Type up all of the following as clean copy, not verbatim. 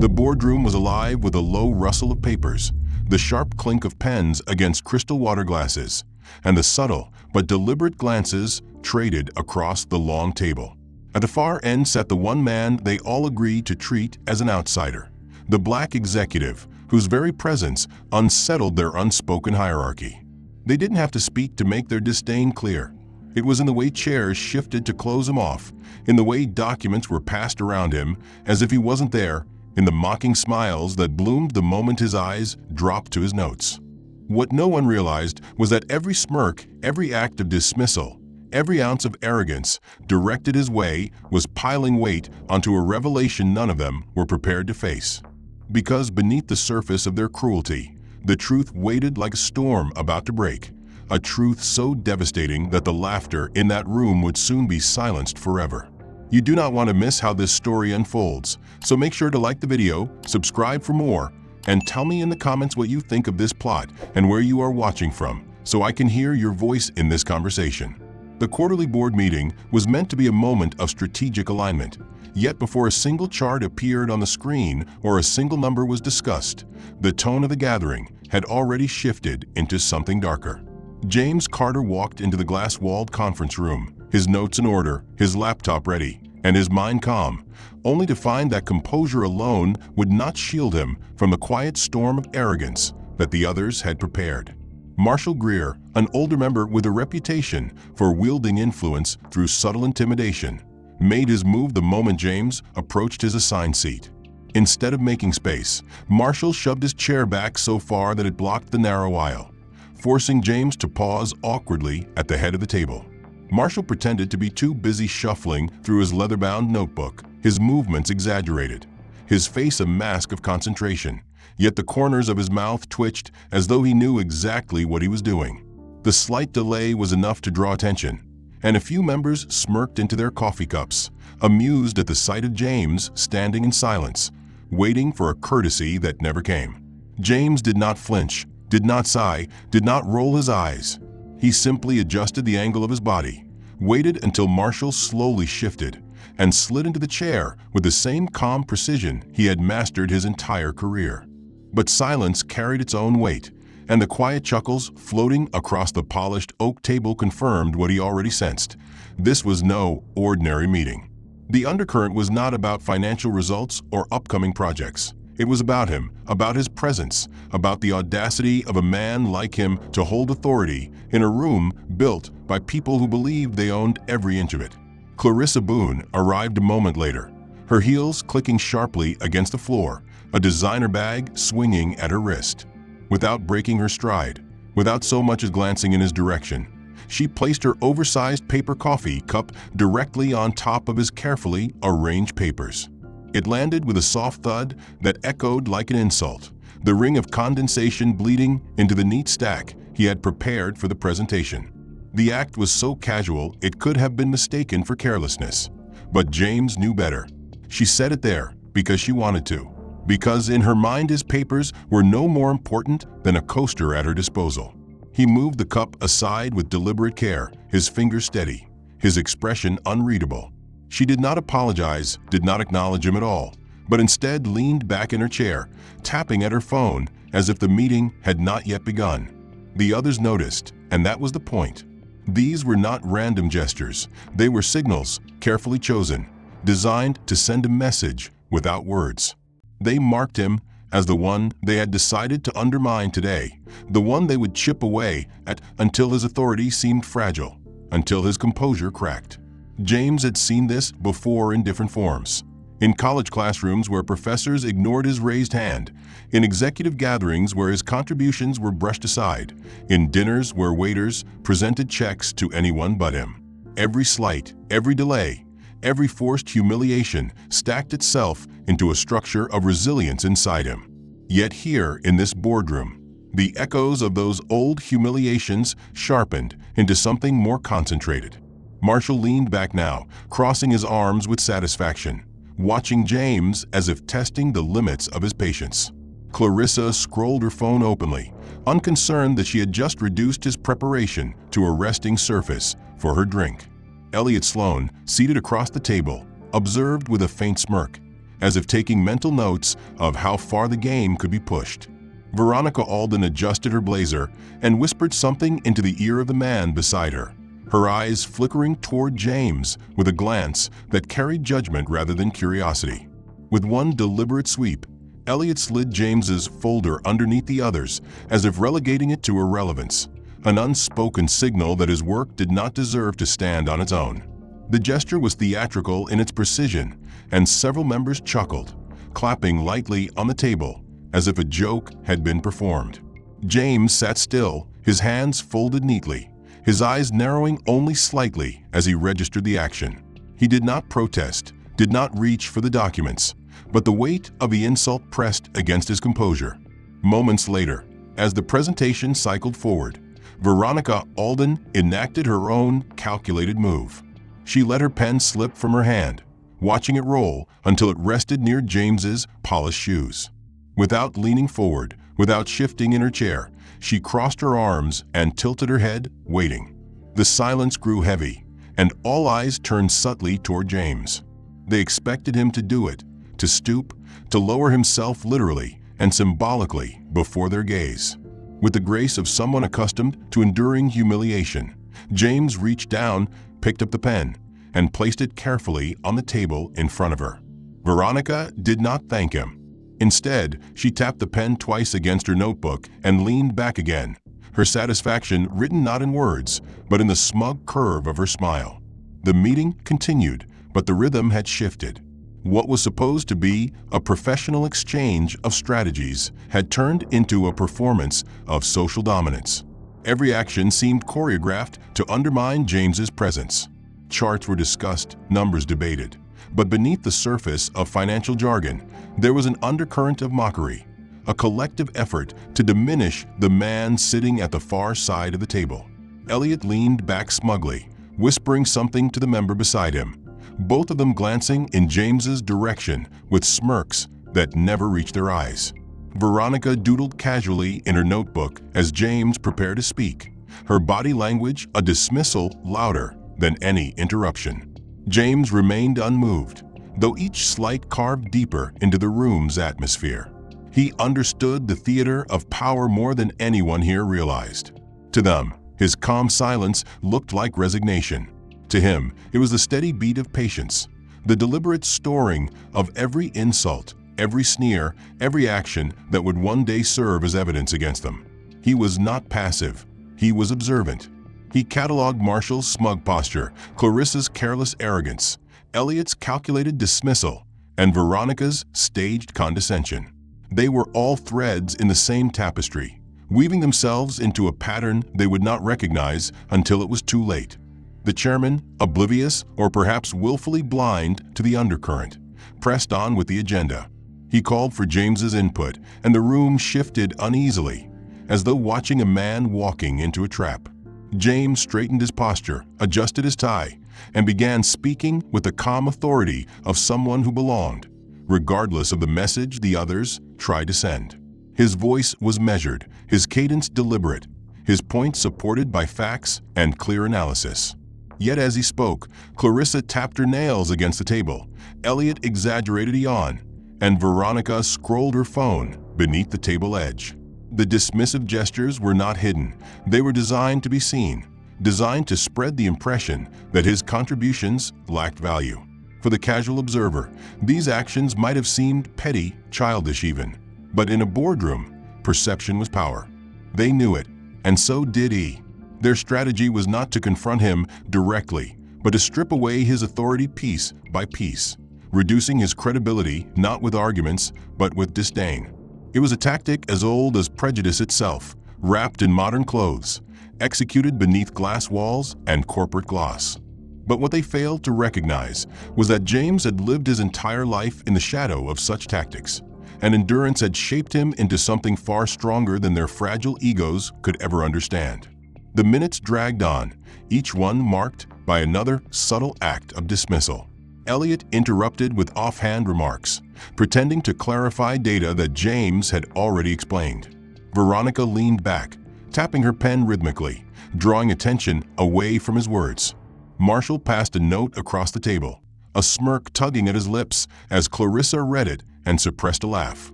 The boardroom was alive with a low rustle of papers, the sharp clink of pens against crystal water glasses, and the subtle but deliberate glances traded across the long table. At the far end sat the one man they all agreed to treat as an outsider, the black executive whose very presence unsettled their unspoken hierarchy. They didn't have to speak to make their disdain clear. It was in the way chairs shifted to close him off, in the way documents were passed around him as if he wasn't there, in the mocking smiles that bloomed the moment his eyes dropped to his notes. What no one realized was that every smirk, every act of dismissal, every ounce of arrogance directed his way was piling weight onto a revelation none of them were prepared to face. Because beneath the surface of their cruelty, the truth waited like a storm about to break, a truth so devastating that the laughter in that room would soon be silenced forever. You do not want to miss how this story unfolds, so make sure to like the video, subscribe for more, and tell me in the comments what you think of this plot and where you are watching from, so I can hear your voice in this conversation. The quarterly board meeting was meant to be a moment of strategic alignment, yet before a single chart appeared on the screen or a single number was discussed, the tone of the gathering had already shifted into something darker. James Carter walked into the glass-walled conference room, his notes in order, his laptop ready, and his mind calm, only to find that composure alone would not shield him from the quiet storm of arrogance that the others had prepared. Marshall Greer, an older member with a reputation for wielding influence through subtle intimidation, made his move the moment James approached his assigned seat. Instead of making space, Marshall shoved his chair back so far that it blocked the narrow aisle, forcing James to pause awkwardly at the head of the table. Marshall pretended to be too busy shuffling through his leather-bound notebook, his movements exaggerated, his face a mask of concentration, yet the corners of his mouth twitched as though he knew exactly what he was doing. The slight delay was enough to draw attention, and a few members smirked into their coffee cups, amused at the sight of James standing in silence, waiting for a courtesy that never came. James did not flinch, did not sigh, did not roll his eyes. He simply adjusted the angle of his body, waited until Marshall slowly shifted, and slid into the chair with the same calm precision he had mastered his entire career. But silence carried its own weight, and the quiet chuckles floating across the polished oak table confirmed what he already sensed. This was no ordinary meeting. The undercurrent was not about financial results or upcoming projects. It was about him, about his presence, about the audacity of a man like him to hold authority in a room built by people who believed they owned every inch of it. Clarissa Boone arrived a moment later, her heels clicking sharply against the floor, a designer bag swinging at her wrist. Without breaking her stride, without so much as glancing in his direction, she placed her oversized paper coffee cup directly on top of his carefully arranged papers. It landed with a soft thud that echoed like an insult, the ring of condensation bleeding into the neat stack he had prepared for the presentation. The act was so casual it could have been mistaken for carelessness. But James knew better. She set it there because she wanted to, because in her mind his papers were no more important than a coaster at her disposal. He moved the cup aside with deliberate care, his fingers steady, his expression unreadable. She did not apologize, did not acknowledge him at all, but instead leaned back in her chair, tapping at her phone as if the meeting had not yet begun. The others noticed, and that was the point. These were not random gestures. They were signals, carefully chosen, designed to send a message without words. They marked him as the one they had decided to undermine today, the one they would chip away at until his authority seemed fragile, until his composure cracked. James had seen this before in different forms. In college classrooms where professors ignored his raised hand, in executive gatherings where his contributions were brushed aside, in dinners where waiters presented checks to anyone but him. Every slight, every delay, every forced humiliation stacked itself into a structure of resilience inside him. Yet here in this boardroom, the echoes of those old humiliations sharpened into something more concentrated. Marshall leaned back now, crossing his arms with satisfaction, watching James as if testing the limits of his patience. Clarissa scrolled her phone openly, unconcerned that she had just reduced his preparation to a resting surface for her drink. Elliot Sloan, seated across the table, observed with a faint smirk, as if taking mental notes of how far the game could be pushed. Veronica Alden adjusted her blazer and whispered something into the ear of the man beside her, her eyes flickering toward James with a glance that carried judgment rather than curiosity. With one deliberate sweep, Elliot slid James's folder underneath the others, as if relegating it to irrelevance, an unspoken signal that his work did not deserve to stand on its own. The gesture was theatrical in its precision, and several members chuckled, clapping lightly on the table as if a joke had been performed. James sat still, his hands folded neatly, his eyes narrowing only slightly as he registered the action. He did not protest, did not reach for the documents, but the weight of the insult pressed against his composure. Moments later, as the presentation cycled forward, Veronica Alden enacted her own calculated move. She let her pen slip from her hand, watching it roll until it rested near James's polished shoes. Without leaning forward, without shifting in her chair, she crossed her arms and tilted her head, waiting. The silence grew heavy, and all eyes turned subtly toward James. They expected him to do it, to stoop, to lower himself literally and symbolically before their gaze. With the grace of someone accustomed to enduring humiliation, James reached down, picked up the pen, and placed it carefully on the table in front of her. Veronica did not thank him. Instead, she tapped the pen twice against her notebook and leaned back again, her satisfaction written not in words, but in the smug curve of her smile. The meeting continued, but the rhythm had shifted. What was supposed to be a professional exchange of strategies had turned into a performance of social dominance. Every action seemed choreographed to undermine James's presence. Charts were discussed, numbers debated. But beneath the surface of financial jargon, there was an undercurrent of mockery, a collective effort to diminish the man sitting at the far side of the table. Elliot leaned back smugly, whispering something to the member beside him, both of them glancing in James's direction with smirks that never reached their eyes. Veronica doodled casually in her notebook as James prepared to speak, her body language a dismissal louder than any interruption. James remained unmoved, though each slight carved deeper into the room's atmosphere. He understood the theater of power more than anyone here realized. To them, his calm silence looked like resignation. To him, it was the steady beat of patience, the deliberate storing of every insult, every sneer, every action that would one day serve as evidence against them. He was not passive, he was observant. He cataloged Marshall's smug posture, Clarissa's careless arrogance, Elliot's calculated dismissal, and Veronica's staged condescension. They were all threads in the same tapestry, weaving themselves into a pattern they would not recognize until it was too late. The chairman, oblivious or perhaps willfully blind to the undercurrent, pressed on with the agenda. He called for James's input, and the room shifted uneasily, as though watching a man walking into a trap. James straightened his posture, adjusted his tie, and began speaking with the calm authority of someone who belonged, regardless of the message the others tried to send. His voice was measured, his cadence deliberate, his points supported by facts and clear analysis. Yet as he spoke, Clarissa tapped her nails against the table, Elliot exaggerated a yawn, and Veronica scrolled her phone beneath the table edge. The dismissive gestures were not hidden. They were designed to be seen, designed to spread the impression that his contributions lacked value. For the casual observer, these actions might have seemed petty, childish even. But in a boardroom, perception was power. They knew it, and so did he. Their strategy was not to confront him directly, but to strip away his authority piece by piece, reducing his credibility not with arguments, but with disdain. It was a tactic as old as prejudice itself, wrapped in modern clothes, executed beneath glass walls and corporate gloss. But what they failed to recognize was that James had lived his entire life in the shadow of such tactics, and endurance had shaped him into something far stronger than their fragile egos could ever understand. The minutes dragged on, each one marked by another subtle act of dismissal. Elliot interrupted with offhand remarks, pretending to clarify data that James had already explained. Veronica leaned back, tapping her pen rhythmically, drawing attention away from his words. Marshall passed a note across the table, a smirk tugging at his lips as Clarissa read it and suppressed a laugh.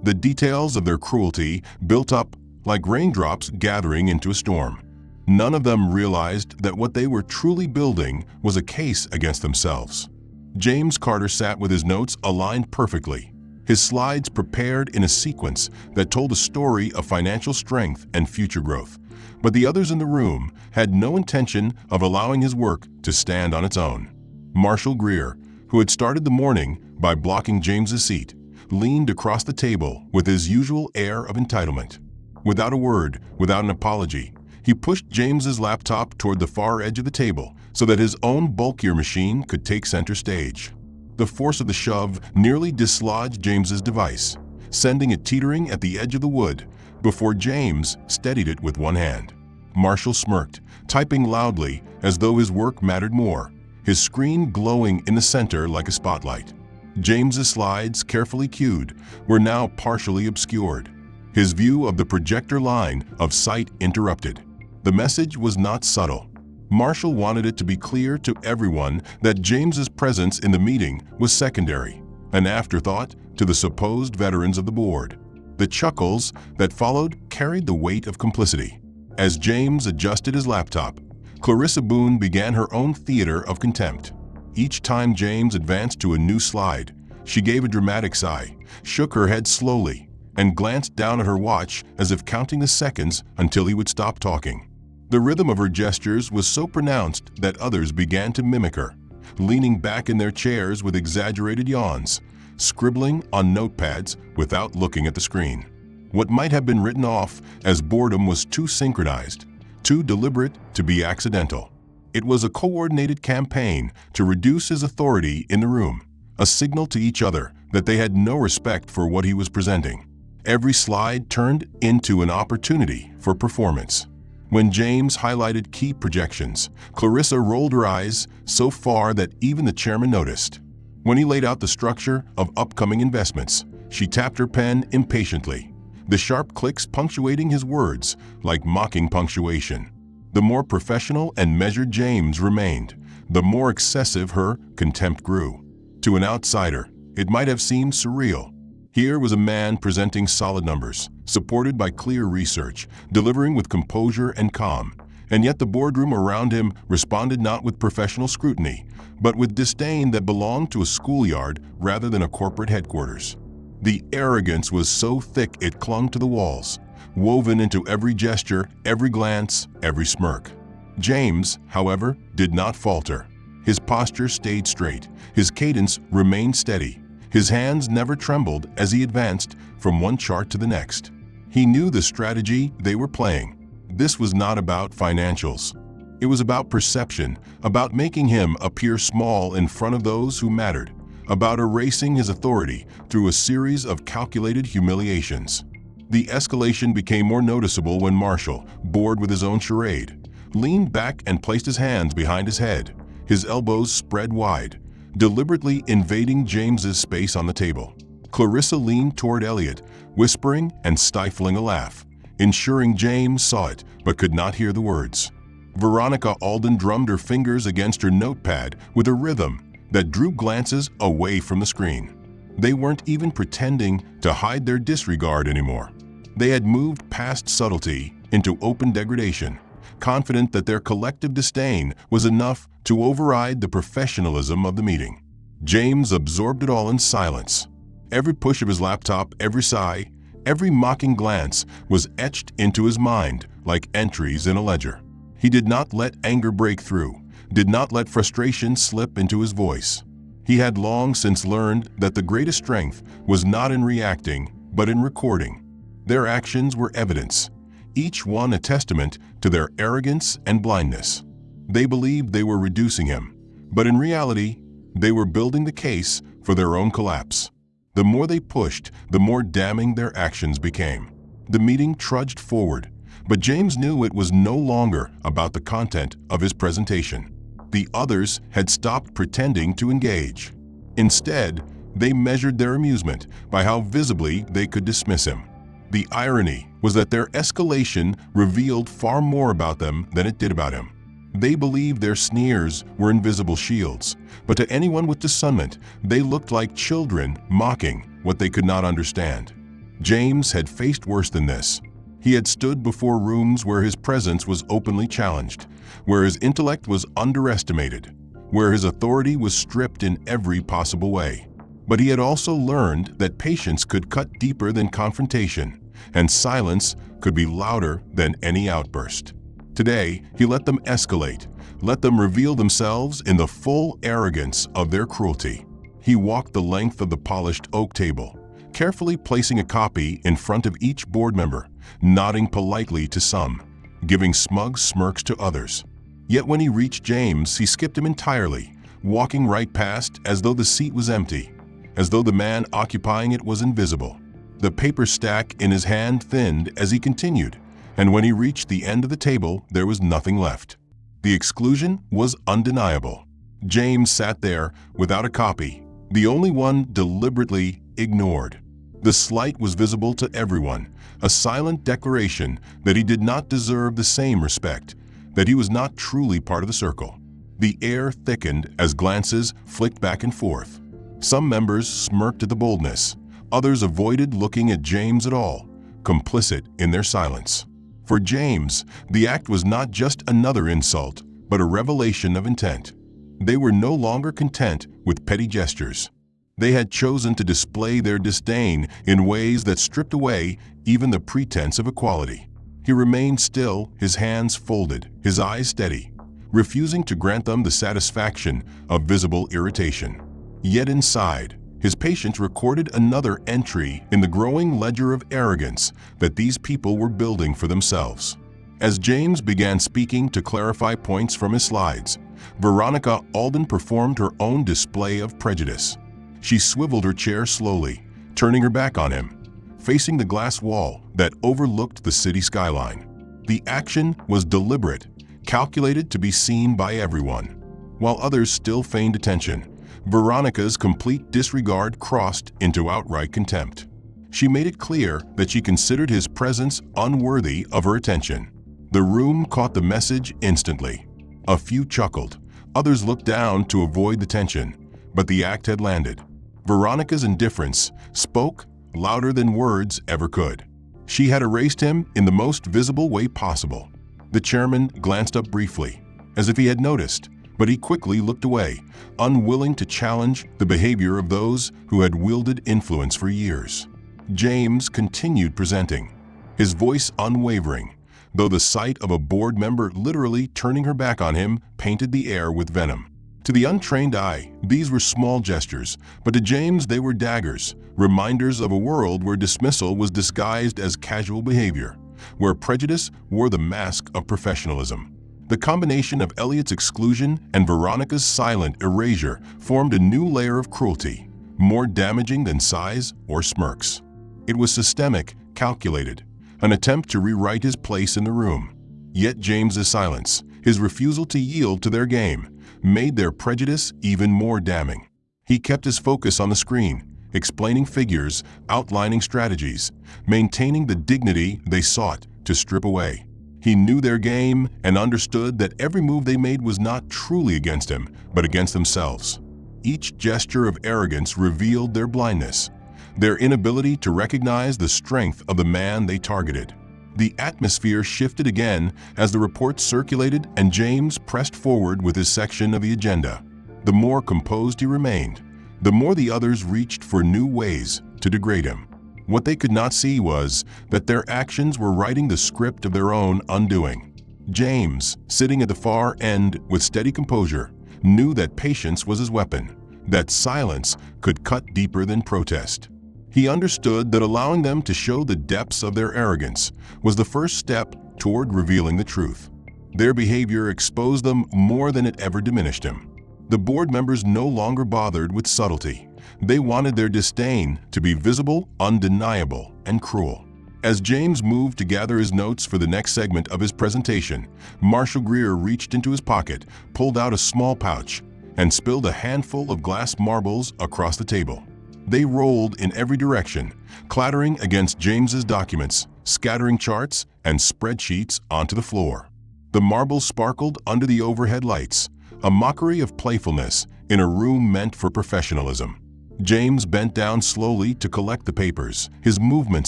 The details of their cruelty built up like raindrops gathering into a storm. None of them realized that what they were truly building was a case against themselves. James Carter sat with his notes aligned perfectly, his slides prepared in a sequence that told a story of financial strength and future growth. But the others in the room had no intention of allowing his work to stand on its own. Marshall Greer, who had started the morning by blocking James's seat, leaned across the table with his usual air of entitlement. Without a word, without an apology, he pushed James's laptop toward the far edge of the table so that his own bulkier machine could take center stage. The force of the shove nearly dislodged James's device, sending it teetering at the edge of the wood before James steadied it with one hand. Marshall smirked, typing loudly as though his work mattered more, his screen glowing in the center like a spotlight. James's slides, carefully cued, were now partially obscured, his view of the projector line of sight interrupted. The message was not subtle. Marshall wanted it to be clear to everyone that James's presence in the meeting was secondary, an afterthought to the supposed veterans of the board. The chuckles that followed carried the weight of complicity. As James adjusted his laptop, Clarissa Boone began her own theater of contempt. Each time James advanced to a new slide, she gave a dramatic sigh, shook her head slowly, and glanced down at her watch as if counting the seconds until he would stop talking. The rhythm of her gestures was so pronounced that others began to mimic her, leaning back in their chairs with exaggerated yawns, scribbling on notepads without looking at the screen. What might have been written off as boredom was too synchronized, too deliberate to be accidental. It was a coordinated campaign to reduce his authority in the room, a signal to each other that they had no respect for what he was presenting. Every slide turned into an opportunity for performance. When James highlighted key projections, Clarissa rolled her eyes so far that even the chairman noticed. When he laid out the structure of upcoming investments, she tapped her pen impatiently, the sharp clicks punctuating his words like mocking punctuation. The more professional and measured James remained, the more excessive her contempt grew. To an outsider, it might have seemed surreal. Here was a man presenting solid numbers, supported by clear research, delivering with composure and calm, and yet the boardroom around him responded not with professional scrutiny, but with disdain that belonged to a schoolyard rather than a corporate headquarters. The arrogance was so thick it clung to the walls, woven into every gesture, every glance, every smirk. James, however, did not falter. His posture stayed straight, his cadence remained steady. His hands never trembled as he advanced from one chart to the next. He knew the strategy they were playing. This was not about financials. It was about perception, about making him appear small in front of those who mattered, about erasing his authority through a series of calculated humiliations. The escalation became more noticeable when Marshall, bored with his own charade, leaned back and placed his hands behind his head, his elbows spread wide, deliberately invading James's space on the table. Clarissa leaned toward Elliot, whispering and stifling a laugh, ensuring James saw it but could not hear the words. Veronica Alden drummed her fingers against her notepad with a rhythm that drew glances away from the screen. They weren't even pretending to hide their disregard anymore. They had moved past subtlety into open degradation, confident that their collective disdain was enough to override the professionalism of the meeting. James absorbed it all in silence. Every push of his laptop, every sigh, every mocking glance was etched into his mind like entries in a ledger. He did not let anger break through, did not let frustration slip into his voice. He had long since learned that the greatest strength was not in reacting, but in recording. Their actions were evidence, each one a testament to their arrogance and blindness. They believed they were reducing him, but in reality, they were building the case for their own collapse. The more they pushed, the more damning their actions became. The meeting trudged forward, but James knew it was no longer about the content of his presentation. The others had stopped pretending to engage. Instead, they measured their amusement by how visibly they could dismiss him. The irony was that their escalation revealed far more about them than it did about him. They believed their sneers were invisible shields, but to anyone with discernment, they looked like children mocking what they could not understand. James had faced worse than this. He had stood before rooms where his presence was openly challenged, where his intellect was underestimated, where his authority was stripped in every possible way. But he had also learned that patience could cut deeper than confrontation, and silence could be louder than any outburst. Today, he let them escalate, let them reveal themselves in the full arrogance of their cruelty. He walked the length of the polished oak table, carefully placing a copy in front of each board member, nodding politely to some, giving smug smirks to others. Yet when he reached James, he skipped him entirely, walking right past as though the seat was empty, as though the man occupying it was invisible. The paper stack in his hand thinned as he continued, and when he reached the end of the table, there was nothing left. The exclusion was undeniable. James sat there without a copy, the only one deliberately ignored. The slight was visible to everyone, a silent declaration that he did not deserve the same respect, that he was not truly part of the circle. The air thickened as glances flicked back and forth. Some members smirked at the boldness. Others avoided looking at James at all, complicit in their silence. For James, the act was not just another insult, but a revelation of intent. They were no longer content with petty gestures. They had chosen to display their disdain in ways that stripped away even the pretense of equality. He remained still, his hands folded, his eyes steady, refusing to grant them the satisfaction of visible irritation. Yet inside, his patience recorded another entry in the growing ledger of arrogance that these people were building for themselves. As James began speaking to clarify points from his slides, Veronica Alden performed her own display of prejudice. She swiveled her chair slowly, turning her back on him, facing the glass wall that overlooked the city skyline. The action was deliberate, calculated to be seen by everyone. While others still feigned attention, Veronica's complete disregard crossed into outright contempt. She made it clear that she considered his presence unworthy of her attention. The room caught the message instantly. A few chuckled, others looked down to avoid the tension, but the act had landed. Veronica's indifference spoke louder than words ever could. She had erased him in the most visible way possible. The chairman glanced up briefly, as if he had noticed, but he quickly looked away, unwilling to challenge the behavior of those who had wielded influence for years. James continued presenting, his voice unwavering, though the sight of a board member literally turning her back on him painted the air with venom. To the untrained eye, these were small gestures, but to James they were daggers, reminders of a world where dismissal was disguised as casual behavior, where prejudice wore the mask of professionalism. The combination of Elliot's exclusion and Veronica's silent erasure formed a new layer of cruelty, more damaging than sighs or smirks. It was systemic, calculated, an attempt to rewrite his place in the room. Yet James's silence, his refusal to yield to their game, made their prejudice even more damning. He kept his focus on the screen, explaining figures, outlining strategies, maintaining the dignity they sought to strip away. He knew their game and understood that every move they made was not truly against him, but against themselves. Each gesture of arrogance revealed their blindness, their inability to recognize the strength of the man they targeted. The atmosphere shifted again as the report circulated and James pressed forward with his section of the agenda. The more composed he remained, the more the others reached for new ways to degrade him. What they could not see was that their actions were writing the script of their own undoing. James, sitting at the far end with steady composure, knew that patience was his weapon, that silence could cut deeper than protest. He understood that allowing them to show the depths of their arrogance was the first step toward revealing the truth. Their behavior exposed them more than it ever diminished him. The board members no longer bothered with subtlety. They wanted their disdain to be visible, undeniable, and cruel. As James moved to gather his notes for the next segment of his presentation, Marshall Greer reached into his pocket, pulled out a small pouch, and spilled a handful of glass marbles across the table. They rolled in every direction, clattering against James's documents, scattering charts and spreadsheets onto the floor. The marbles sparkled under the overhead lights, a mockery of playfulness in a room meant for professionalism. James bent down slowly to collect the papers, his movement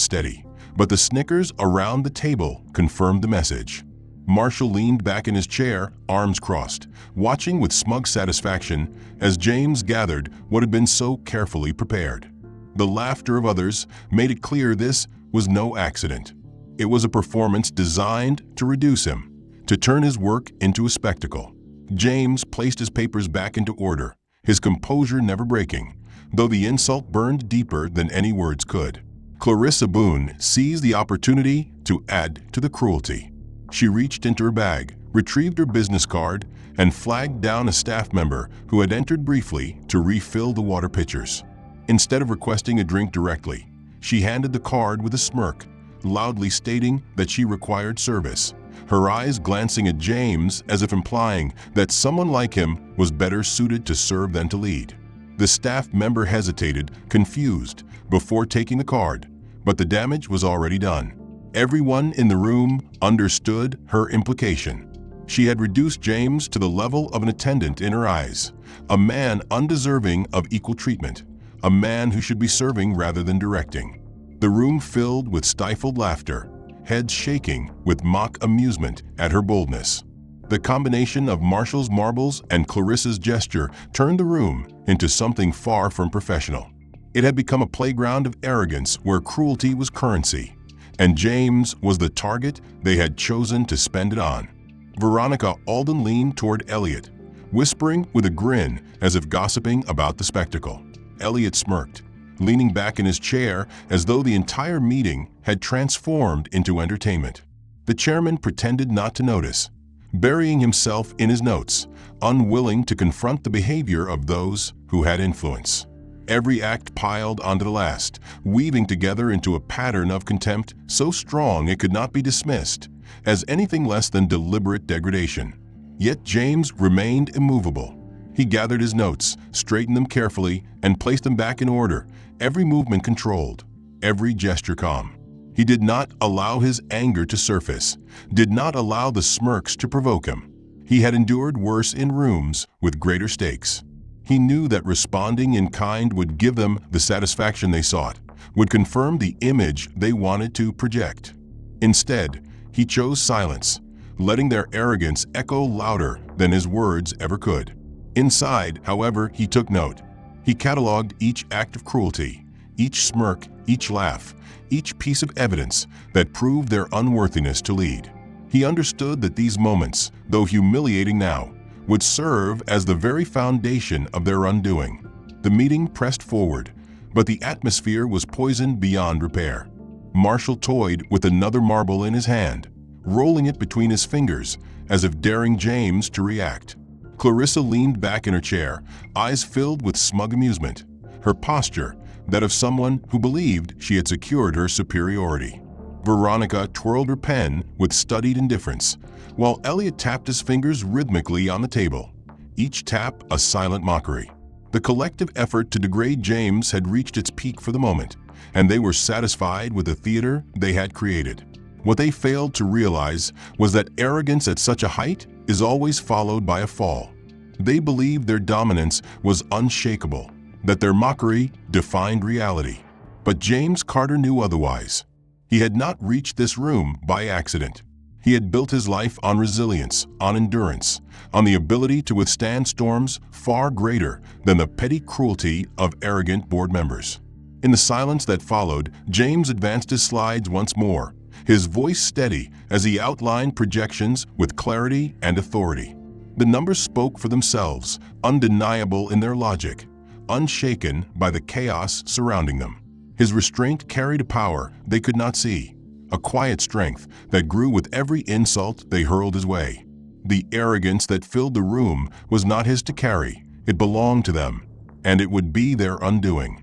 steady, but the snickers around the table confirmed the message. Marshall leaned back in his chair, arms crossed, watching with smug satisfaction as James gathered what had been so carefully prepared. The laughter of others made it clear this was no accident. It was a performance designed to reduce him, to turn his work into a spectacle. James placed his papers back into order, his composure never breaking, though the insult burned deeper than any words could. Clarissa Boone seized the opportunity to add to the cruelty. She reached into her bag, retrieved her business card, and flagged down a staff member who had entered briefly to refill the water pitchers. Instead of requesting a drink directly, she handed the card with a smirk, loudly stating that she required service, her eyes glancing at James as if implying that someone like him was better suited to serve than to lead. The staff member hesitated, confused, before taking the card, but the damage was already done. Everyone in the room understood her implication. She had reduced James to the level of an attendant in her eyes, a man undeserving of equal treatment, a man who should be serving rather than directing. The room filled with stifled laughter, heads shaking with mock amusement at her boldness. The combination of Marshall's marbles and Clarissa's gesture turned the room into something far from professional. It had become a playground of arrogance where cruelty was currency, and James was the target they had chosen to spend it on. Veronica Alden leaned toward Elliot, whispering with a grin as if gossiping about the spectacle. Elliot smirked, leaning back in his chair as though the entire meeting had transformed into entertainment. The chairman pretended not to notice, burying himself in his notes, unwilling to confront the behavior of those who had influence. Every act piled onto the last, weaving together into a pattern of contempt so strong it could not be dismissed as anything less than deliberate degradation. Yet James remained immovable. He gathered his notes, straightened them carefully, and placed them back in order, every movement controlled, every gesture calm. He did not allow his anger to surface, did not allow the smirks to provoke him. He had endured worse in rooms with greater stakes. He knew that responding in kind would give them the satisfaction they sought, would confirm the image they wanted to project. Instead, he chose silence, letting their arrogance echo louder than his words ever could. Inside, however, he took note. He cataloged each act of cruelty, each smirk, each laugh, each piece of evidence that proved their unworthiness to lead. He understood that these moments, though humiliating now, would serve as the very foundation of their undoing. The meeting pressed forward, but the atmosphere was poisoned beyond repair. Marshall toyed with another marble in his hand, rolling it between his fingers as if daring James to react. Clarissa leaned back in her chair, eyes filled with smug amusement, her posture that of someone who believed she had secured her superiority. Veronica twirled her pen with studied indifference, while Elliot tapped his fingers rhythmically on the table, each tap a silent mockery. The collective effort to degrade James had reached its peak for the moment, and they were satisfied with the theater they had created. What they failed to realize was that arrogance at such a height is always followed by a fall. They believed their dominance was unshakable, that their mockery defined reality. But James Carter knew otherwise. He had not reached this room by accident. He had built his life on resilience, on endurance, on the ability to withstand storms far greater than the petty cruelty of arrogant board members. In the silence that followed, James advanced his slides once more, his voice steady as he outlined projections with clarity and authority. The numbers spoke for themselves, undeniable in their logic, unshaken by the chaos surrounding them. His restraint carried a power they could not see, a quiet strength that grew with every insult they hurled his way. The arrogance that filled the room was not his to carry, it belonged to them, and it would be their undoing.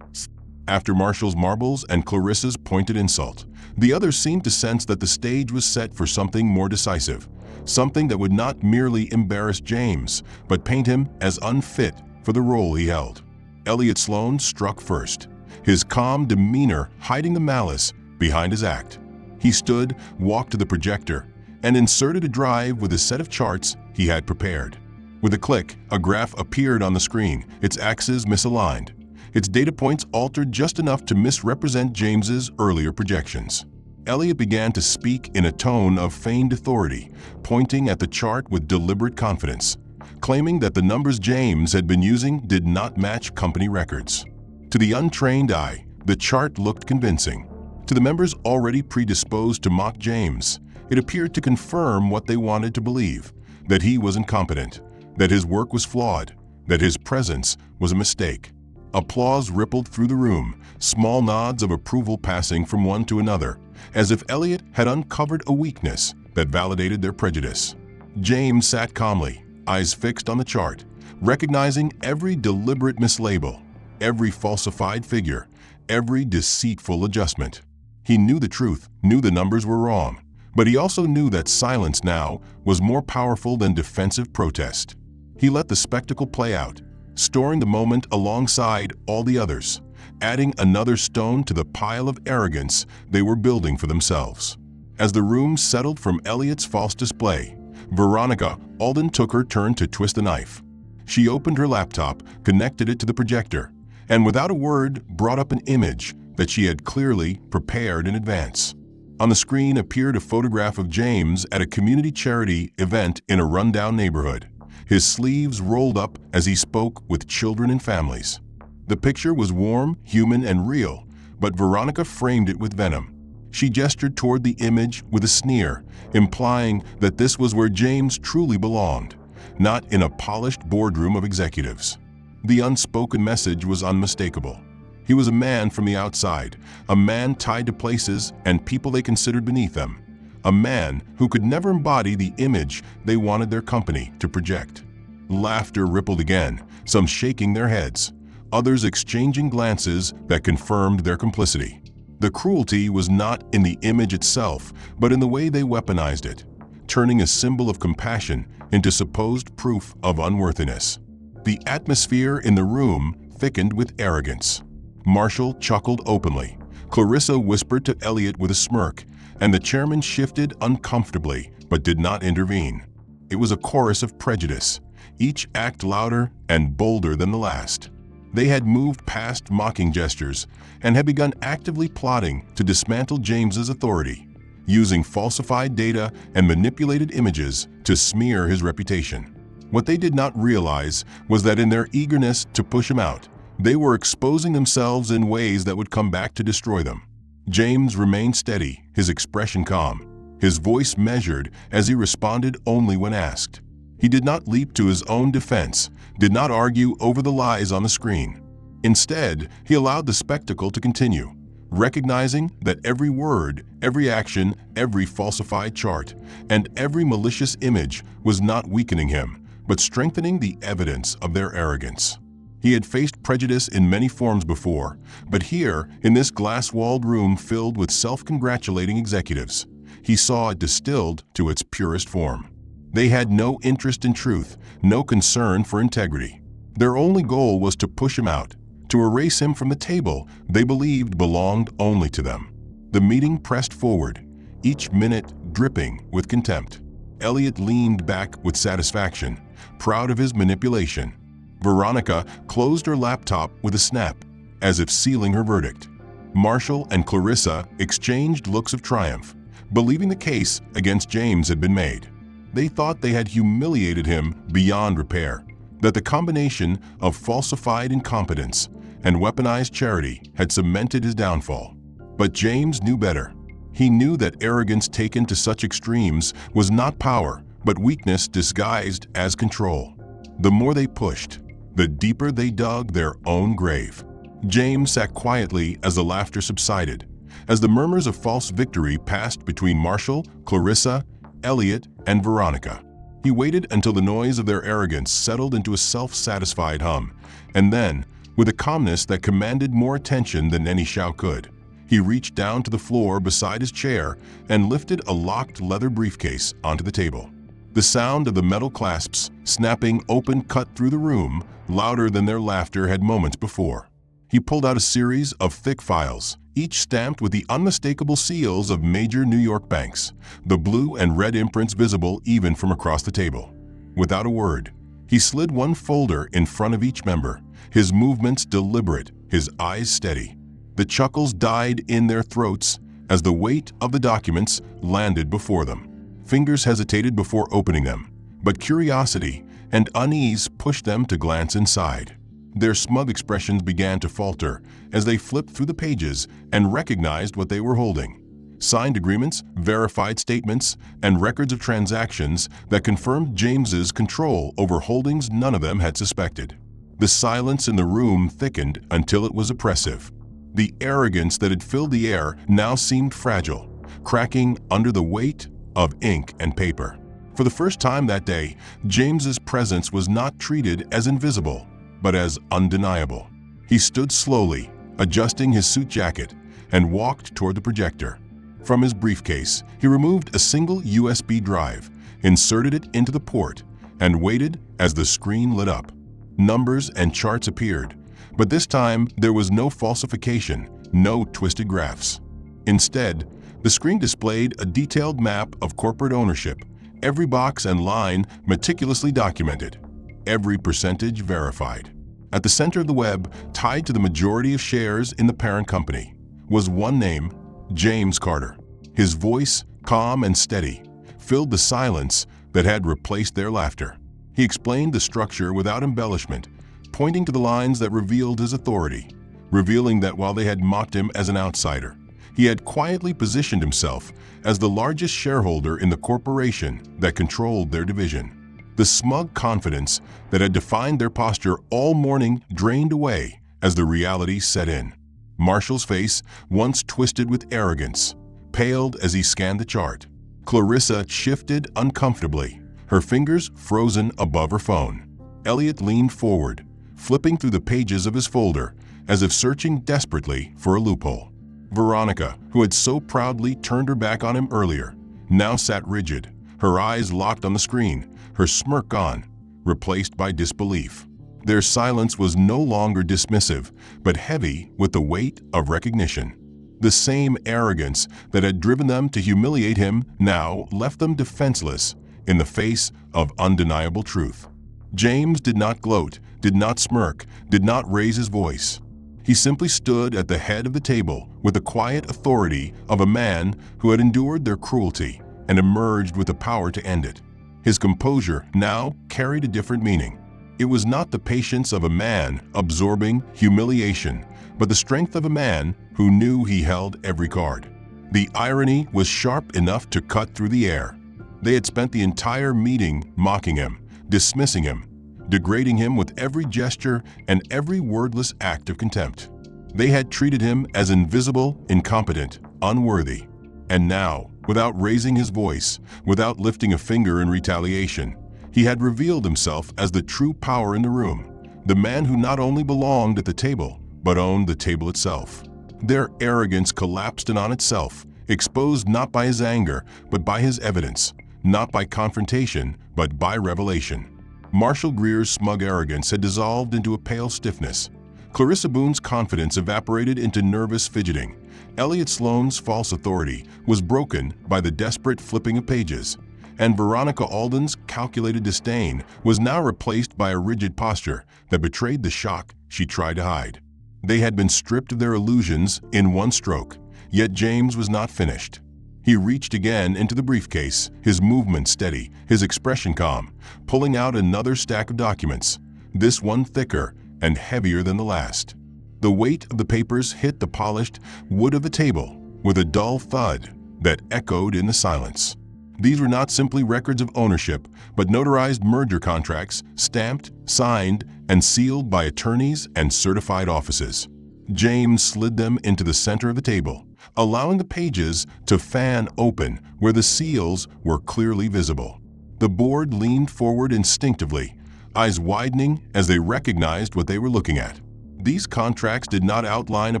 After Marshall's marbles and Clarissa's pointed insult, the others seemed to sense that the stage was set for something more decisive, something that would not merely embarrass James, but paint him as unfit for the role he held. Elliot Sloan struck first, his calm demeanor hiding the malice behind his act. He stood, walked to the projector, and inserted a drive with a set of charts he had prepared. With a click, a graph appeared on the screen, its axes misaligned, its data points altered just enough to misrepresent James's earlier projections. Elliot began to speak in a tone of feigned authority, pointing at the chart with deliberate confidence, claiming that the numbers James had been using did not match company records. To the untrained eye, the chart looked convincing. To the members already predisposed to mock James, it appeared to confirm what they wanted to believe, that he was incompetent, that his work was flawed, that his presence was a mistake. Applause rippled through the room, small nods of approval passing from one to another, as if Elliot had uncovered a weakness that validated their prejudice. James sat calmly, eyes fixed on the chart, recognizing every deliberate mislabel, every falsified figure, every deceitful adjustment. He knew the truth, knew the numbers were wrong, but he also knew that silence now was more powerful than defensive protest. He let the spectacle play out, storing the moment alongside all the others, adding another stone to the pile of arrogance they were building for themselves. As the room settled from Elliot's false display, Veronica Alden took her turn to twist a knife. She opened her laptop, connected it to the projector, and without a word brought up an image that she had clearly prepared in advance. On the screen appeared a photograph of James at a community charity event in a rundown neighborhood, his sleeves rolled up as he spoke with children and families. The picture was warm, human, and real, but Veronica framed it with venom. She gestured toward the image with a sneer, implying that this was where James truly belonged, not in a polished boardroom of executives. The unspoken message was unmistakable. He was a man from the outside, a man tied to places and people they considered beneath them, a man who could never embody the image they wanted their company to project. Laughter rippled again, some shaking their heads, others exchanging glances that confirmed their complicity. The cruelty was not in the image itself, but in the way they weaponized it, turning a symbol of compassion into supposed proof of unworthiness. The atmosphere in the room thickened with arrogance. Marshall chuckled openly. Clarissa whispered to Elliot with a smirk, and the chairman shifted uncomfortably but did not intervene. It was a chorus of prejudice, each act louder and bolder than the last. They had moved past mocking gestures and had begun actively plotting to dismantle James's authority, using falsified data and manipulated images to smear his reputation. What they did not realize was that in their eagerness to push him out, they were exposing themselves in ways that would come back to destroy them. James remained steady, his expression calm, his voice measured as he responded only when asked. He did not leap to his own defense, did not argue over the lies on the screen. Instead, he allowed the spectacle to continue, recognizing that every word, every action, every falsified chart, and every malicious image was not weakening him, but strengthening the evidence of their arrogance. He had faced prejudice in many forms before, but here, in this glass-walled room filled with self-congratulating executives, he saw it distilled to its purest form. They had no interest in truth, no concern for integrity. Their only goal was to push him out, to erase him from the table they believed belonged only to them. The meeting pressed forward, each minute dripping with contempt. Elliot leaned back with satisfaction, proud of his manipulation. Veronica closed her laptop with a snap, as if sealing her verdict. Marshall and Clarissa exchanged looks of triumph, believing the case against James had been made. They thought they had humiliated him beyond repair, that the combination of falsified incompetence and weaponized charity had cemented his downfall. But James knew better. He knew that arrogance taken to such extremes was not power, but weakness disguised as control. The more they pushed, the deeper they dug their own grave. James sat quietly as the laughter subsided, as the murmurs of false victory passed between Marshall, Clarissa, Elliot, and Veronica. He waited until the noise of their arrogance settled into a self-satisfied hum, and then, with a calmness that commanded more attention than any shout could, he reached down to the floor beside his chair and lifted a locked leather briefcase onto the table. The sound of the metal clasps snapping open cut through the room, louder than their laughter had moments before. He pulled out a series of thick files, each stamped with the unmistakable seals of major New York banks, the blue and red imprints visible even from across the table. Without a word, he slid one folder in front of each member, his movements deliberate, his eyes steady. The chuckles died in their throats as the weight of the documents landed before them. Fingers hesitated before opening them, but curiosity and unease pushed them to glance inside. Their smug expressions began to falter as they flipped through the pages and recognized what they were holding. Signed agreements, verified statements, and records of transactions that confirmed James's control over holdings none of them had suspected. The silence in the room thickened until it was oppressive. The arrogance that had filled the air now seemed fragile, cracking under the weight of ink and paper. For the first time that day, James's presence was not treated as invisible, but as undeniable. He stood slowly, adjusting his suit jacket, and walked toward the projector. From his briefcase, he removed a single USB drive, inserted it into the port, and waited as the screen lit up. Numbers and charts appeared, but this time there was no falsification, no twisted graphs. Instead, the screen displayed a detailed map of corporate ownership, every box and line meticulously documented, every percentage verified. At the center of the web, tied to the majority of shares in the parent company, was one name: James Carter. His voice, calm and steady, filled the silence that had replaced their laughter. He explained the structure without embellishment, pointing to the lines that revealed his authority, revealing that while they had mocked him as an outsider, he had quietly positioned himself as the largest shareholder in the corporation that controlled their division. The smug confidence that had defined their posture all morning drained away as the reality set in. Marshall's face, once twisted with arrogance, paled as he scanned the chart. Clarissa shifted uncomfortably, her fingers frozen above her phone. Elliot leaned forward, flipping through the pages of his folder as if searching desperately for a loophole. Veronica, who had so proudly turned her back on him earlier, now sat rigid, her eyes locked on the screen, her smirk gone, replaced by disbelief. Their silence was no longer dismissive, but heavy with the weight of recognition. The same arrogance that had driven them to humiliate him now left them defenseless in the face of undeniable truth. James did not gloat, did not smirk, did not raise his voice. He simply stood at the head of the table with the quiet authority of a man who had endured their cruelty and emerged with the power to end it. His composure now carried a different meaning. It was not the patience of a man absorbing humiliation, but the strength of a man who knew he held every card. The irony was sharp enough to cut through the air. They had spent the entire meeting mocking him, dismissing him, degrading him with every gesture and every wordless act of contempt. They had treated him as invisible, incompetent, unworthy. And now, without raising his voice, without lifting a finger in retaliation, he had revealed himself as the true power in the room, the man who not only belonged at the table, but owned the table itself. Their arrogance collapsed in on itself, exposed not by his anger, but by his evidence, not by confrontation, but by revelation. Marshall Greer's smug arrogance had dissolved into a pale stiffness. Clarissa Boone's confidence evaporated into nervous fidgeting. Elliot Sloan's false authority was broken by the desperate flipping of pages, and Veronica Alden's calculated disdain was now replaced by a rigid posture that betrayed the shock she tried to hide. They had been stripped of their illusions in one stroke, yet James was not finished. He reached again into the briefcase, his movement steady, his expression calm, pulling out another stack of documents, this one thicker and heavier than the last. The weight of the papers hit the polished wood of the table with a dull thud that echoed in the silence. These were not simply records of ownership, but notarized merger contracts, stamped, signed, and sealed by attorneys and certified offices. James slid them into the center of the table, allowing the pages to fan open where the seals were clearly visible. The board leaned forward instinctively, eyes widening as they recognized what they were looking at. These contracts did not outline a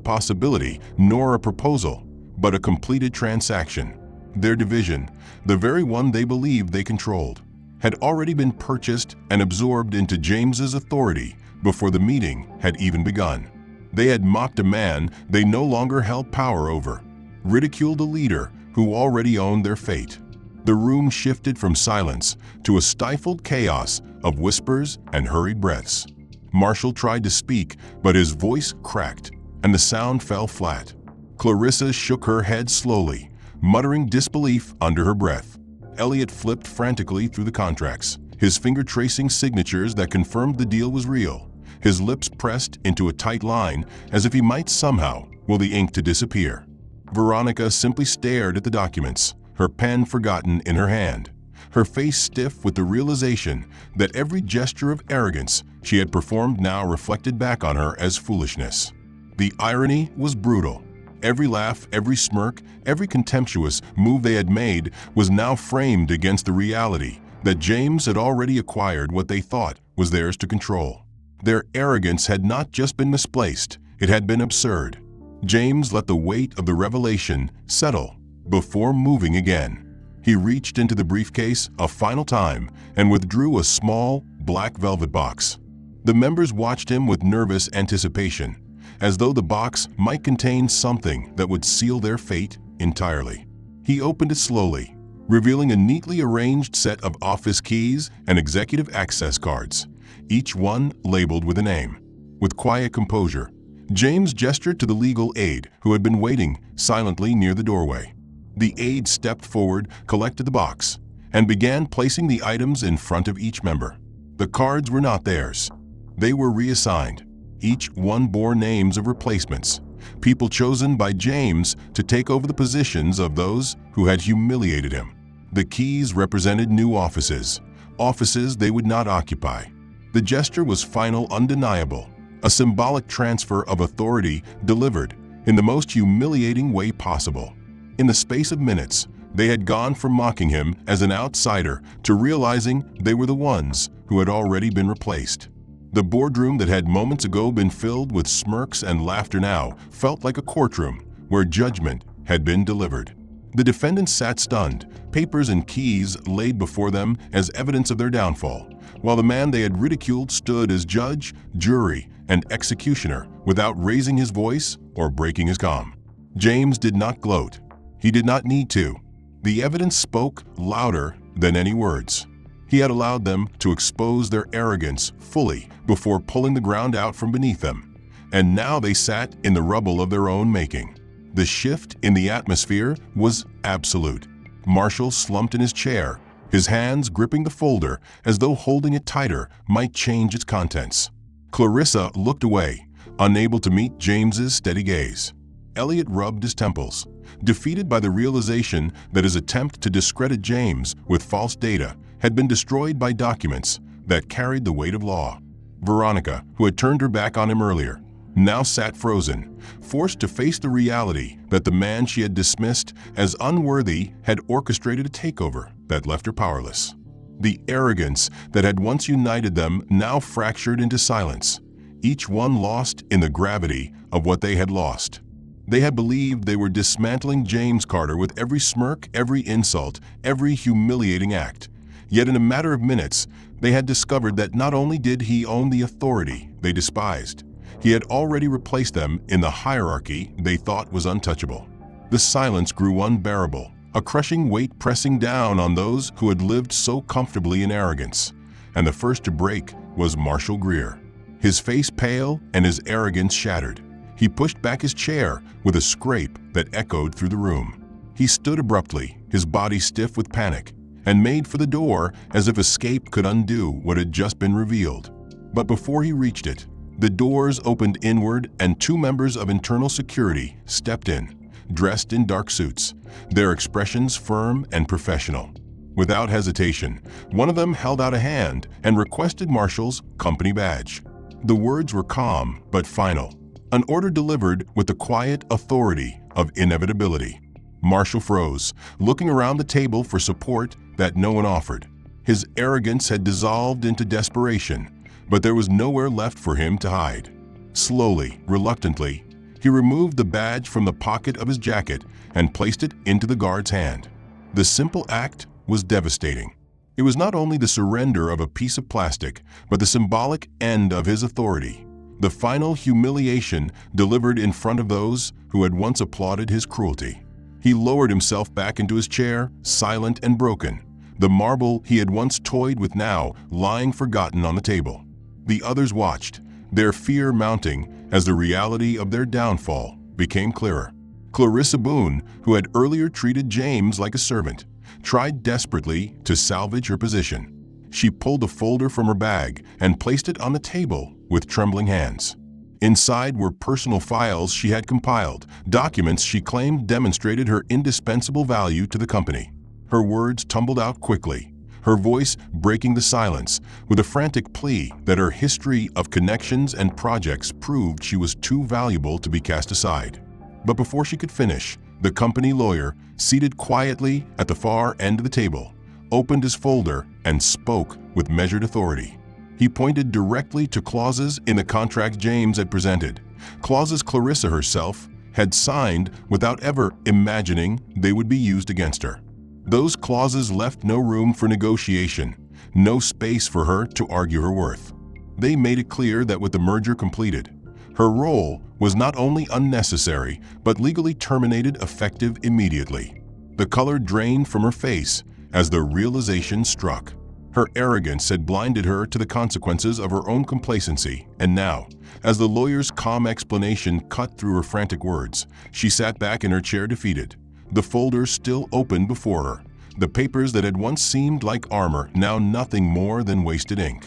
possibility nor a proposal, but a completed transaction. Their division, the very one they believed they controlled, had already been purchased and absorbed into James's authority before the meeting had even begun. They had mocked a man they no longer held power over, ridiculed a leader who already owned their fate. The room shifted from silence to a stifled chaos of whispers and hurried breaths. Marshall tried to speak, but his voice cracked, and the sound fell flat. Clarissa shook her head slowly, muttering disbelief under her breath. Elliot flipped frantically through the contracts, his finger tracing signatures that confirmed the deal was real, his lips pressed into a tight line as if he might somehow will the ink to disappear. Veronica simply stared at the documents, her pen forgotten in her hand, her face stiff with the realization that every gesture of arrogance she had performed now reflected back on her as foolishness. The irony was brutal. Every laugh, every smirk, every contemptuous move they had made was now framed against the reality that James had already acquired what they thought was theirs to control. Their arrogance had not just been misplaced, it had been absurd. James let the weight of the revelation settle before moving again. He reached into the briefcase a final time and withdrew a small, black velvet box. The members watched him with nervous anticipation, as though the box might contain something that would seal their fate entirely. He opened it slowly, revealing a neatly arranged set of office keys and executive access cards, each one labeled with a name. With quiet composure, James gestured to the legal aide who had been waiting silently near the doorway. The aide stepped forward, collected the box, and began placing the items in front of each member. The cards were not theirs. They were reassigned. Each one bore names of replacements, people chosen by James to take over the positions of those who had humiliated him. The keys represented new offices, offices they would not occupy. The gesture was final, undeniable, a symbolic transfer of authority delivered in the most humiliating way possible. In the space of minutes, they had gone from mocking him as an outsider to realizing they were the ones who had already been replaced. The boardroom that had moments ago been filled with smirks and laughter now felt like a courtroom where judgment had been delivered. The defendants sat stunned, papers and keys laid before them as evidence of their downfall, while the man they had ridiculed stood as judge, jury, and executioner without raising his voice or breaking his calm. James did not gloat. He did not need to. The evidence spoke louder than any words. He had allowed them to expose their arrogance fully before pulling the ground out from beneath them, and now they sat in the rubble of their own making. The shift in the atmosphere was absolute. Marshall slumped in his chair, his hands gripping the folder as though holding it tighter might change its contents. Clarissa looked away, unable to meet James's steady gaze. Elliot rubbed his temples, defeated by the realization that his attempt to discredit James with false data had been destroyed by documents that carried the weight of law. Veronica, who had turned her back on him earlier, now sat frozen, forced to face the reality that the man she had dismissed as unworthy had orchestrated a takeover that left her powerless. The arrogance that had once united them now fractured into silence, each one lost in the gravity of what they had lost. They had believed they were dismantling James Carter with every smirk, every insult, every humiliating act. Yet in a matter of minutes, they had discovered that not only did he own the authority they despised, he had already replaced them in the hierarchy they thought was untouchable. The silence grew unbearable, a crushing weight pressing down on those who had lived so comfortably in arrogance. And the first to break was Marshall Greer, his face pale and his arrogance shattered. He pushed back his chair with a scrape that echoed through the room. He stood abruptly, his body stiff with panic, and made for the door as if escape could undo what had just been revealed. But before he reached it, the doors opened inward and two members of internal security stepped in, dressed in dark suits, their expressions firm and professional. Without hesitation, one of them held out a hand and requested Marshall's company badge. The words were calm but final, an order delivered with the quiet authority of inevitability. Marshall froze, looking around the table for support that no one offered. His arrogance had dissolved into desperation, but there was nowhere left for him to hide. Slowly, reluctantly, he removed the badge from the pocket of his jacket and placed it into the guard's hand. The simple act was devastating. It was not only the surrender of a piece of plastic, but the symbolic end of his authority. the final humiliation delivered in front of those who had once applauded his cruelty. He lowered himself back into his chair, silent and broken, the marble he had once toyed with now lying forgotten on the table. The others watched, their fear mounting as the reality of their downfall became clearer. Clarissa Boone, who had earlier treated James like a servant, tried desperately to salvage her position. She pulled a folder from her bag and placed it on the table with trembling hands. Inside were personal files she had compiled, documents she claimed demonstrated her indispensable value to the company. Her words tumbled out quickly, her voice breaking the silence with a frantic plea that her history of connections and projects proved she was too valuable to be cast aside. But before she could finish, the company lawyer, seated quietly at the far end of the table, opened his folder and spoke with measured authority. He pointed directly to clauses in the contract James had presented, clauses Clarissa herself had signed without ever imagining they would be used against her. Those clauses left no room for negotiation, no space for her to argue her worth. They made it clear that with the merger completed, her role was not only unnecessary but legally terminated effective immediately. The color drained from her face as the realization struck. Her arrogance had blinded her to the consequences of her own complacency, and now, as the lawyer's calm explanation cut through her frantic words, she sat back in her chair defeated, the folder still open before her, the papers that had once seemed like armor now nothing more than wasted ink.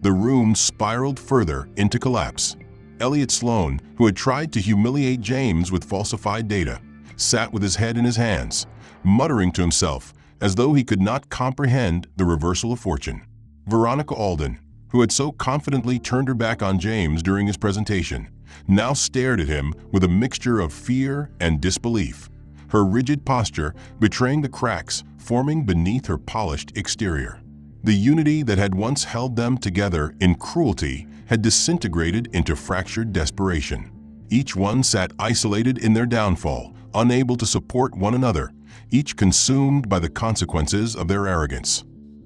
The room spiraled further into collapse. Elliot Sloan, who had tried to humiliate James with falsified data, sat with his head in his hands, muttering to himself as though he could not comprehend the reversal of fortune. Veronica Alden, who had so confidently turned her back on James during his presentation, now stared at him with a mixture of fear and disbelief, her rigid posture betraying the cracks forming beneath her polished exterior. The unity that had once held them together in cruelty had disintegrated into fractured desperation. Each one sat isolated in their downfall, unable to support one another, each consumed by the consequences of their arrogance.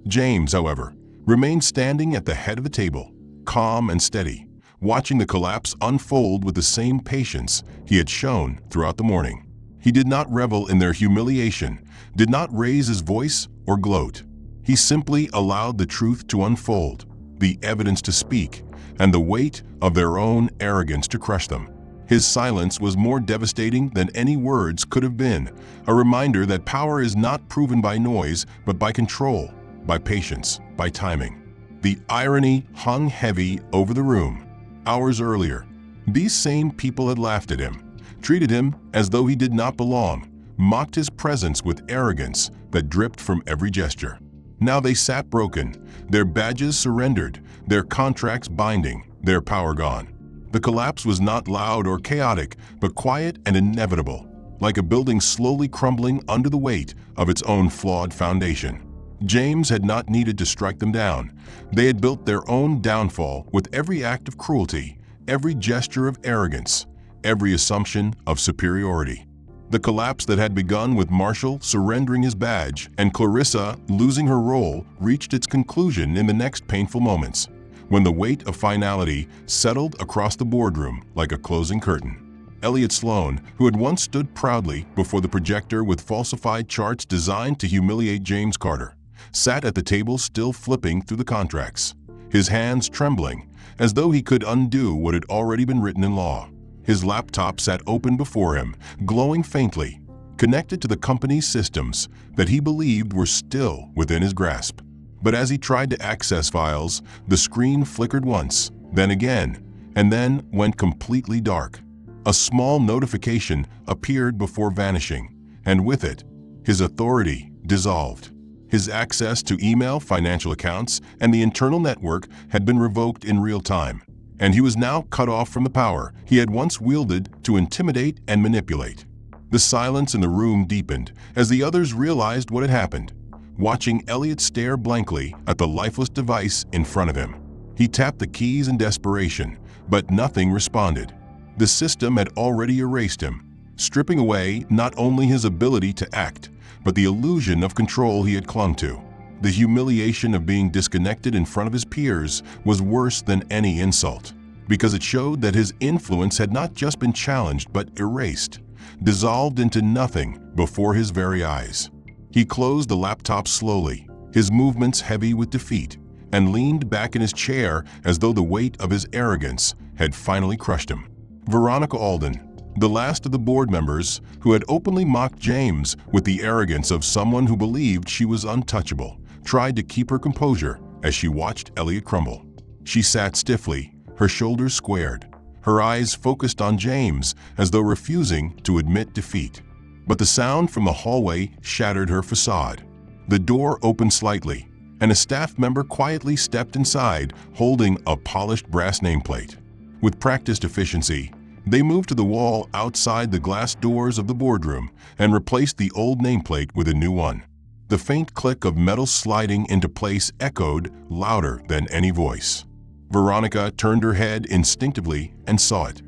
James, however, remained standing at the head of the table, calm and steady, watching the collapse unfold with the same patience he had shown throughout the morning. He did not revel in their humiliation, did not raise his voice or gloat. He simply allowed the truth to unfold, the evidence to speak, and the weight of their own arrogance to crush them. His silence was more devastating than any words could have been, a reminder that power is not proven by noise, but by control, by patience, by timing. The irony hung heavy over the room. Hours earlier, these same people had laughed at him, treated him as though he did not belong, mocked his presence with arrogance that dripped from every gesture. Now they sat broken, their badges surrendered, their contracts binding, their power gone. The collapse was not loud or chaotic, but quiet and inevitable, like a building slowly crumbling under the weight of its own flawed foundation. James had not needed to strike them down. They had built their own downfall with every act of cruelty, every gesture of arrogance, every assumption of superiority. The collapse that had begun with Marshall surrendering his badge and Clarissa losing her role reached its conclusion in the next painful moments, when the weight of finality settled across the boardroom like a closing curtain. Elliot Sloan, who had once stood proudly before the projector with falsified charts designed to humiliate James Carter, sat at the table still flipping through the contracts, his hands trembling as though he could undo what had already been written in law. His laptop sat open before him, glowing faintly, connected to the company's systems that he believed were still within his grasp. But as he tried to access files, the screen flickered once, then again, and then went completely dark. A small notification appeared before vanishing, and with it, his authority dissolved. His access to email, financial accounts, and the internal network had been revoked in real time, and he was now cut off from the power he had once wielded to intimidate and manipulate. The silence in the room deepened as the others realized what had happened, watching Elliot stare blankly at the lifeless device in front of him. He tapped the keys in desperation, but nothing responded. The system had already erased him, stripping away not only his ability to act, but the illusion of control he had clung to. The humiliation of being disconnected in front of his peers was worse than any insult. because it showed that his influence had not just been challenged but erased, dissolved into nothing before his very eyes. He closed the laptop slowly, his movements heavy with defeat, and leaned back in his chair as though the weight of his arrogance had finally crushed him. Veronica Alden, the last of the board members who had openly mocked James with the arrogance of someone who believed she was untouchable, tried to keep her composure as she watched Elliot crumble. She sat stiffly, her shoulders squared, her eyes focused on James as though refusing to admit defeat. But the sound from the hallway shattered her facade. The door opened slightly, and a staff member quietly stepped inside holding a polished brass nameplate. With practiced efficiency, they moved to the wall outside the glass doors of the boardroom and replaced the old nameplate with a new one. The faint click of metal sliding into place echoed louder than any voice. Veronica turned her head instinctively and saw it.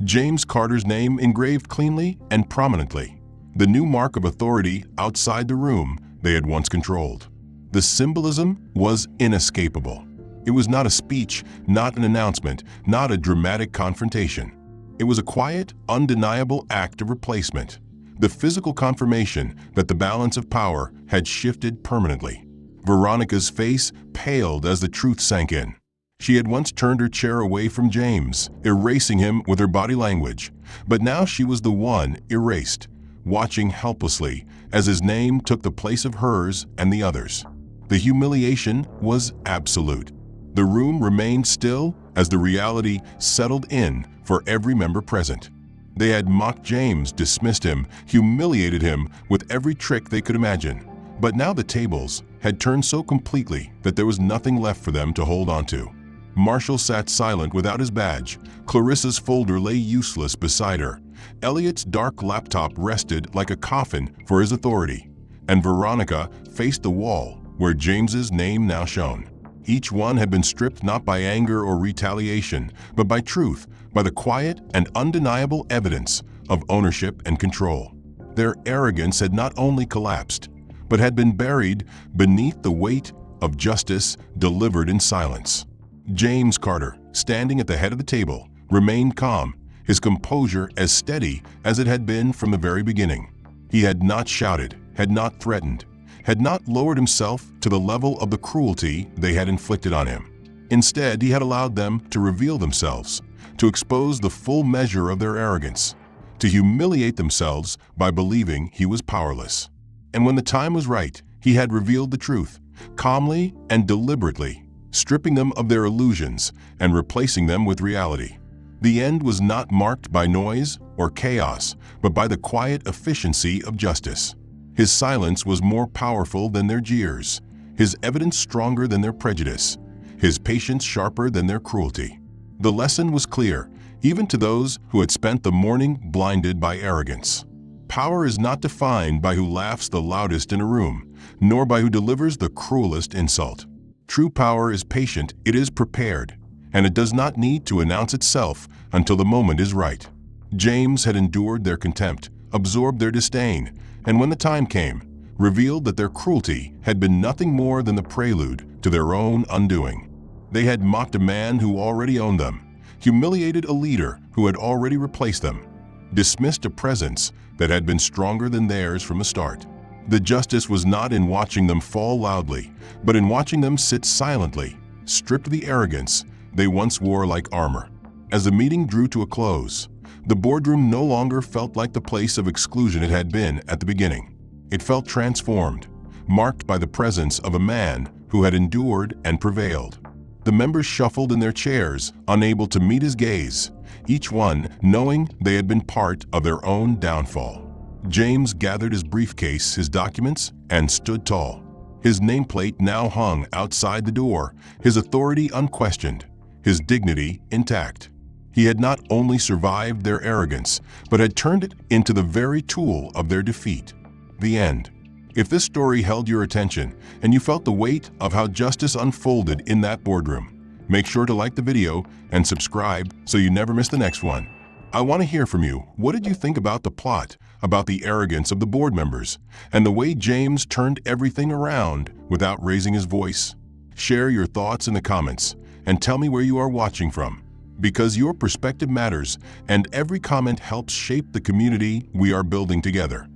James Carter's name engraved cleanly and prominently, the new mark of authority outside the room they had once controlled. The symbolism was inescapable. It was not a speech, not an announcement, not a dramatic confrontation. It was a quiet, undeniable act of replacement, the physical confirmation that the balance of power had shifted permanently. Veronica's face paled as the truth sank in. She had once turned her chair away from James, erasing him with her body language, but now she was the one erased, watching helplessly as his name took the place of hers and the others. The humiliation was absolute. The room remained still as the reality settled in for every member present. They had mocked James, dismissed him, humiliated him with every trick they could imagine. But now the tables had turned so completely that there was nothing left for them to hold on to. Marshall sat silent without his badge. Clarissa's folder lay useless beside her. Elliot's dark laptop rested like a coffin for his authority. And Veronica faced the wall where James's name now shone. Each one had been stripped not by anger or retaliation, but by truth, by the quiet and undeniable evidence of ownership and control. Their arrogance had not only collapsed, but had been buried beneath the weight of justice delivered in silence. James Carter, standing at the head of the table, remained calm, his composure as steady as it had been from the very beginning. He had not shouted, had not threatened, had not lowered himself to the level of the cruelty they had inflicted on him. Instead, he had allowed them to reveal themselves, to expose the full measure of their arrogance, to humiliate themselves by believing he was powerless. And when the time was right, he had revealed the truth, calmly and deliberately, stripping them of their illusions and replacing them with reality. The end was not marked by noise or chaos, but by the quiet efficiency of justice. His silence was more powerful than their jeers, his evidence stronger than their prejudice, his patience sharper than their cruelty. The lesson was clear, even to those who had spent the morning blinded by arrogance. Power is not defined by who laughs the loudest in a room, nor by who delivers the cruelest insult. True power is patient, it is prepared, and it does not need to announce itself until the moment is right. James had endured their contempt, absorbed their disdain, and when the time came, revealed that their cruelty had been nothing more than the prelude to their own undoing. They had mocked a man who already owned them, humiliated a leader who had already replaced them, dismissed a presence that had been stronger than theirs from the start. The justice was not in watching them fall loudly, but in watching them sit silently, stripped of the arrogance they once wore like armor. As the meeting drew to a close, the boardroom no longer felt like the place of exclusion it had been at the beginning. It felt transformed, marked by the presence of a man who had endured and prevailed. The members shuffled in their chairs, unable to meet his gaze, each one knowing they had been part of their own downfall. James gathered his briefcase, his documents, and stood tall. His nameplate now hung outside the door, his authority unquestioned, his dignity intact. He had not only survived their arrogance, but had turned it into the very tool of their defeat. The end. If this story held your attention and you felt the weight of how justice unfolded in that boardroom, make sure to like the video and subscribe so you never miss the next one. I want to hear from you. What did you think about the plot, about the arrogance of the board members, and the way James turned everything around without raising his voice? Share your thoughts in the comments and tell me where you are watching from. because your perspective matters and every comment helps shape the community we are building together.